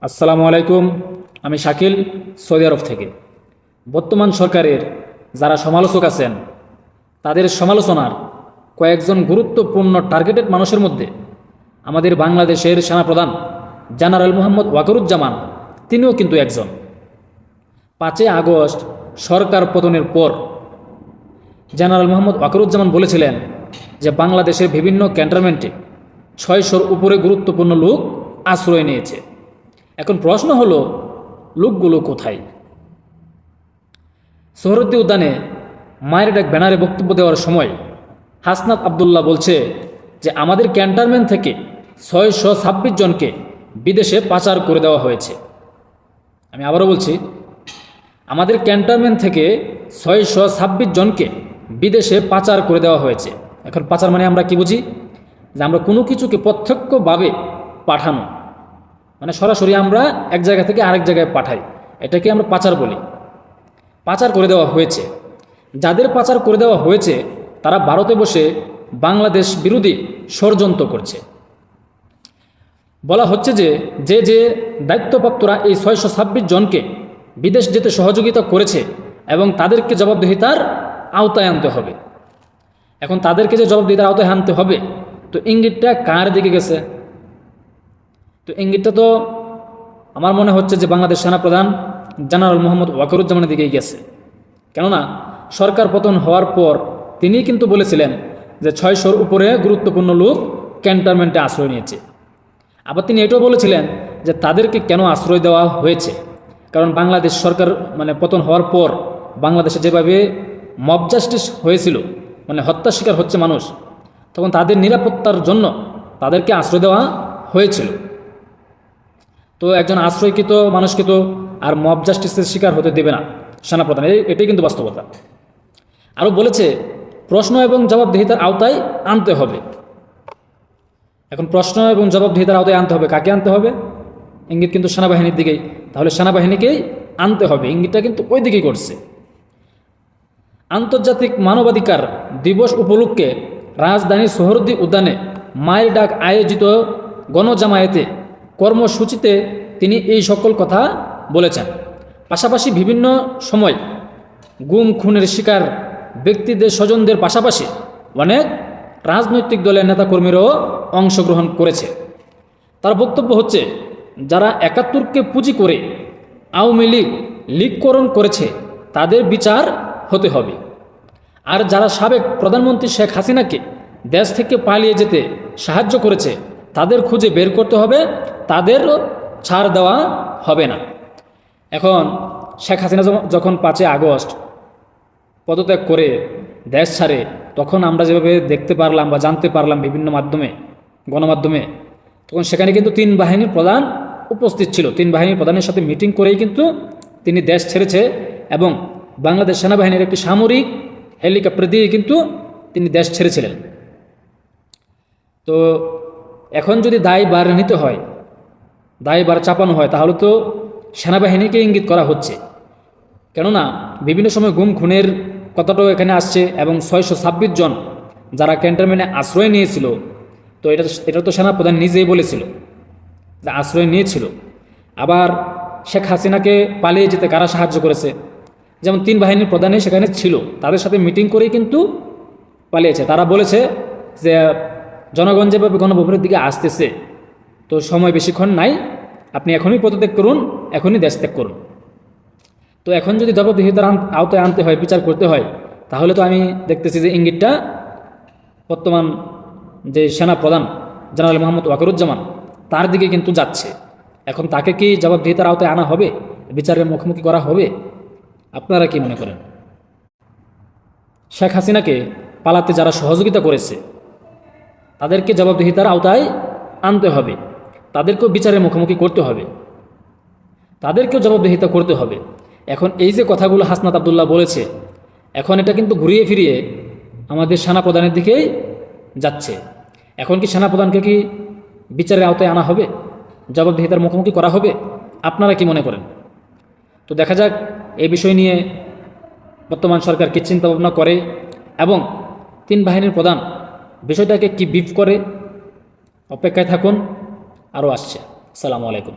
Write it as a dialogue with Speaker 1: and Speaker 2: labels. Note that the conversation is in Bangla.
Speaker 1: আসসালামু আলাইকুম। আমি শাকিল, সৌদি আরব থেকে। বর্তমান সরকারের যারা সমালোচক আছেন তাদের সমালোচনার কয়েকজন গুরুত্বপূর্ণ টার্গেটেড মানুষের মধ্যে আমাদের বাংলাদেশের সেনাপ্রধান জেনারেল মোহাম্মদ ওয়াকারুজ্জামান তিনিও কিন্তু একজন। 5 আগস্ট সরকার পতনের পর জেনারেল মোহাম্মদ ওয়াকারুজ্জামান বলেছিলেন যে বাংলাদেশের বিভিন্ন ক্যান্টনমেন্টে 600-র উপরে গুরুত্বপূর্ণ লোক আশ্রয় নিয়েছে। এখন প্রশ্ন হলো, লোকগুলো কোথায়? সোহরওয়ার্দী উদ্যানে মায়ের ডাক ব্যানারে বক্তব্য দেওয়ার সময় হাসনাত আবদুল্লাহ বলছে যে আমাদের ক্যান্টনমেন্ট থেকে 626 জনকে বিদেশে পাচার করে দেওয়া হয়েছে। আমি আবারও বলছি, আমাদের ক্যান্টনমেন্ট থেকে 626 জনকে বিদেশে পাচার করে দেওয়া হয়েছে। এখন পাচার মানে আমরা কি বুঝি? যে আমরা কোনো কিছুকে প্রত্যক্ষভাবে পাঠানো, মানে সরাসরি আমরা এক জায়গা থেকে আরেক জায়গায় পাঠাই, এটাকে আমরা পাচার বলি। পাচার করে দেওয়া হয়েছে। যাদের পাচার করে দেওয়া হয়েছে তারা ভারতে বসে বাংলাদেশ বিরোধী ষড়যন্ত্র করছে। বলা হচ্ছে যে যে যে দায়িত্বপ্রাপ্তরা এই 626 জনকে বিদেশ যেতে সহযোগিতা করেছে এবং তাদেরকে জবাবদিহিতার আওতায় আনতে হবে। এখন তাদেরকে যে জবাবদিহিতার আওতায় আনতে হবে, তো ইঙ্গিতটা কার দিকে গেছে? তো ইঙ্গিতটা তো আমার মনে হচ্ছে যে বাংলাদেশ সেনাপ্রধান জেনারেল মোহাম্মদ ওয়াকারুজ্জামানের দিকেই গেছে। কেননা সরকার পতন হওয়ার পর তিনি কিন্তু বলেছিলেন যে 600-র উপরে গুরুত্বপূর্ণ লোক ক্যান্টনমেন্টে আশ্রয় নিয়েছে। আবার তিনি এটাও বলেছিলেন যে তাদেরকে কেন আশ্রয় দেওয়া হয়েছে, কারণ বাংলাদেশ সরকার পতন হওয়ার পর বাংলাদেশে যেভাবে মব জাস্টিস হয়েছিল, হত্যার শিকার হচ্ছে মানুষ, তখন তাদের নিরাপত্তার জন্য তাদেরকে আশ্রয় দেওয়া হয়েছিল। তো একজন আশ্রয়কৃত মানুষকে তো আর মব জাস্টিসের শিকার হতে দেবে না সেনাপ্রধান, এটাই কিন্তু বাস্তবতা। আরও বলেছে প্রশ্ন এবং জবাবদিহিতার আওতায় আনতে হবে। এখন প্রশ্ন এবং জবাবদিহিতার আওতায় আনতে হবে, কাকে আনতে হবে? ইঙ্গিত কিন্তু সেনাবাহিনীর দিকেই। তাহলে সেনাবাহিনীকেই আনতে হবে, ইঙ্গিতটা কিন্তু ওই দিকেই করছে। আন্তর্জাতিক মানবাধিকার দিবস উপলক্ষে রাজধানীর সোহরওয়ার্দী উদ্যানে মায়ের ডাক আয়োজিত গণজামায়াতে কর্মসূচিতে তিনি এই সকল কথা বলেছেন। পাশাপাশি বিভিন্ন সময় গুম খুনের শিকার ব্যক্তিদের স্বজনদের পাশাপাশি অনেক রাজনৈতিক দলের নেতাকর্মীরাও অংশগ্রহণ করেছে। তার বক্তব্য হচ্ছে, যারা 71কে পুঁজি করে আওয়ামী লীগকরণ করেছে তাদের বিচার হতে হবে। আর যারা সাবেক প্রধানমন্ত্রী শেখ হাসিনাকে দেশ থেকে পালিয়ে যেতে সাহায্য করেছে তাদের খুঁজে বের করতে হবে, তাদেরও ছাড় দেওয়া হবে না। এখন শেখ হাসিনা যখন 5 আগস্ট পদত্যাগ করে দেশ ছাড়ে, তখন আমরা যেভাবে দেখতে পারলাম বা জানতে পারলাম বিভিন্ন মাধ্যমে, গণমাধ্যমে, তখন সেখানে কিন্তু 3 বাহিনীর প্রধান উপস্থিত ছিল। 3 বাহিনীর প্রধানের সাথে মিটিং করেই কিন্তু তিনি দেশ ছেড়েছে এবং বাংলাদেশ সেনাবাহিনীর একটি সামরিক হেলিকপ্টার দিয়ে কিন্তু তিনি দেশ ছেড়েছিলেন। তো এখন যদি দায়ভার নিতে হয়, দায়ভার চাপানো হয়, তাহলে তো সেনাবাহিনীকে ইঙ্গিত করা হচ্ছে। কেননা বিভিন্ন সময় গুম খুনের কথাটাও এখানে আসছে এবং 626 জন যারা ক্যান্টনমেন্টে আশ্রয় নিয়েছিল, তো এটা তো সেনাপ্রধান নিজেই বলেছিল যে আশ্রয় নিয়েছিল। আবার শেখ হাসিনাকে পালিয়ে যেতে কারা সাহায্য করেছে? যেমন 3 বাহিনীর প্রধানই সেখানে ছিল, তাদের সাথে মিটিং করেই কিন্তু পালিয়েছে। তারা বলেছে যে জনগণ যেভাবে গণভবনের দিকে আসতেছে, তো সময় বেশিক্ষণ নাই, আপনি এখনই পদত্যাগ করুন, এখনই দেশ ত্যাগ করুন। তো এখন যদি জবাবদিহিতার আওতায় আনতে হয়, বিচার করতে হয়, তাহলে তো আমি দেখতেছি যে ইঙ্গিতটা বর্তমান যে সেনা প্রধান জেনারেল মোহাম্মদ ওয়াকারুজ্জামান তার দিকে কিন্তু যাচ্ছে। এখন তাকে কি জবাবদিহিতার আওতায় আনা হবে, বিচারের মুখোমুখি করা হবে? আপনারা কি মনে করেন? শেখ হাসিনাকে পালাতে যারা সহযোগিতা করেছে তাদেরকে জবাবদিহিতার আওতায় আনতে হবে, তাদেরকেও বিচারের মুখোমুখি করতে হবে, তাদেরকেও জবাবদিহিতা করতে হবে। এখন এই যে কথাগুলো হাসনাত আবদুল্লাহ বলেছে, এখন এটা কিন্তু ঘুরিয়ে ফিরিয়ে আমাদের সেনাপ্রধানের দিকেই যাচ্ছে। এখন কি সেনাপ্রধানকে কি বিচারের আওতায় আনা হবে, জবাবদিহিতার মুখোমুখি করা হবে? আপনারা কি মনে করেন? তো দেখা যাক এই বিষয় নিয়ে বর্তমান সরকার কি চিন্তা ভাবনা করে এবং 3 বাহিনীর প্রধান বিষয়টাকে কি ব্রিফ করে। অপেক্ষায় থাকুন, আরও আসছে। আসসালামু আলাইকুম।